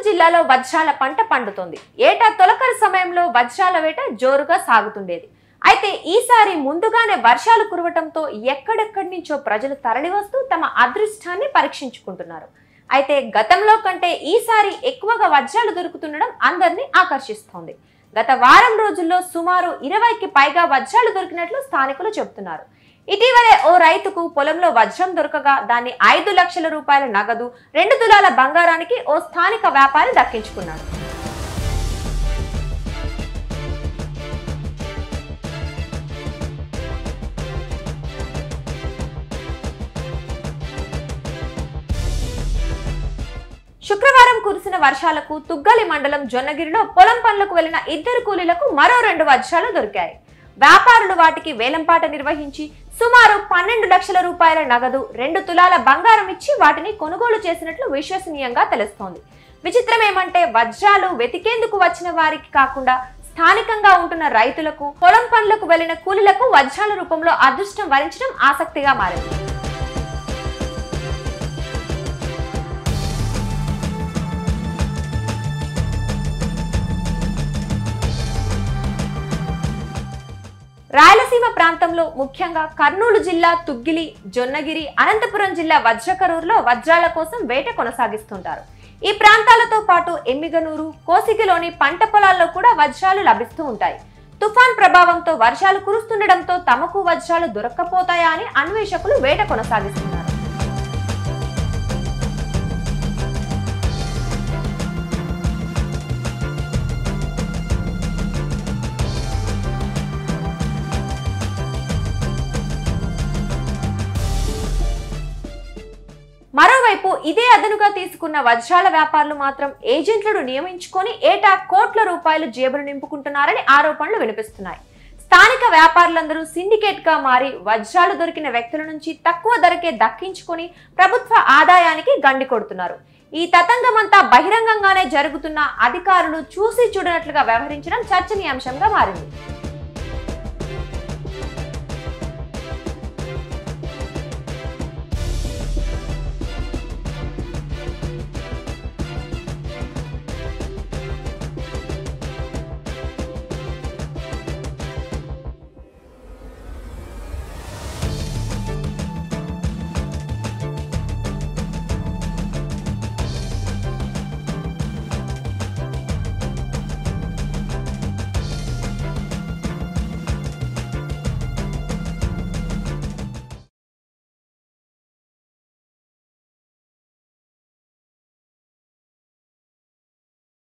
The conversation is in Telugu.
జిల్లాలో వజ్రాల పంట పండుతోంది. ఏటా తొలకరి సమయంలో వజ్రాల వేట జోరుగా సాగుతుండేది. అయితే ఈసారి ముందుగానే వర్షాలు కురవటంతో ఎక్కడెక్కడి నుంచో ప్రజలు తరలివస్తూ తమ అదృష్టాన్ని పరీక్షించుకుంటున్నారు. అయితే గతంలో కంటే ఈసారి ఎక్కువగా వజ్రాలు దొరుకుతుండడం అందరినీ ఆకర్షిస్తోంది. గత వారం రోజుల్లో సుమారు 20కి పైగా వజ్రాలు దొరికినట్లు స్థానికులు చెబుతున్నారు. ఇటీవలే ఓ రైతుకు పొలంలో వజ్రం దొరకగా దాన్ని 5 లక్షల రూపాయల నగదు, 2 తులాల బంగారానికి ఓ స్థానిక వ్యాపారి దక్కించుకున్నాడు. శుక్రవారం కురిసిన వర్షాలకు తుగ్గలి మండలం జొన్నగిరిలో పొలం పనులకు వెళ్లిన 2 కూలీలకు మరో 2 వజ్రాలు దొరికాయి. వ్యాపారులు వాటికి వేలంపాట నిర్వహించి సుమారు 12 లక్షల రూపాయల నగదు, 2 తులాల బంగారం ఇచ్చి వాటిని కొనుగోలు చేసినట్లు విశ్వసనీయంగా తెలుస్తోంది. విచిత్రం ఏమంటే వజ్రాలు వెతికేందుకు వచ్చిన వారికి కాకుండా స్థానికంగా ఉంటున్న రైతులకు, పొలం పనులకు వెళ్లిన కూలీలకు వజ్రాల రూపంలో అదృష్టం వరించడం ఆసక్తిగా మారింది. రాయలసీమ ప్రాంతంలో ముఖ్యంగా కర్నూలు జిల్లా తుగ్గిలి, జొన్నగిరి, అనంతపురం జిల్లా వజ్రకరూరులో వజ్రాల కోసం వేట కొనసాగిస్తుంటారు. ఈ ప్రాంతాలతో పాటు ఎమ్మిగనూరు, కోసిగిలోని పంట పొలాల్లో కూడా వజ్రాలు లభిస్తూ ఉంటాయి. తుఫాన్ ప్రభావంతో వర్షాలు కురుస్తుండటంతో తమకు వజ్రాలు దొరక్కపోతాయా అని అన్వేషకులు వేట కొనసాగిస్తున్నారు. మరోవైపు ఇదే అదనుగా తీసుకున్న వజ్రాల వ్యాపారులు మాత్రం ఏజెంట్లను నియమించుకొని ఏటా కోట్ల రూపాయలు జేబులు నింపుకుంటున్నారని ఆరోపణలు వినిపిస్తున్నాయి. స్థానిక వ్యాపారులందరూ సిండికేట్ గా మారి వజ్రాలు దొరికిన వ్యక్తుల నుంచి తక్కువ ధరకే దక్కించుకొని ప్రభుత్వ ఆదాయానికి గండి కొడుతున్నారు. ఈ తతంగమంతా బహిరంగంగానే జరుగుతున్న అధికారులు చూసి చూడనట్లుగా వ్యవహరించడం చర్చనీయాంశంగా మారింది.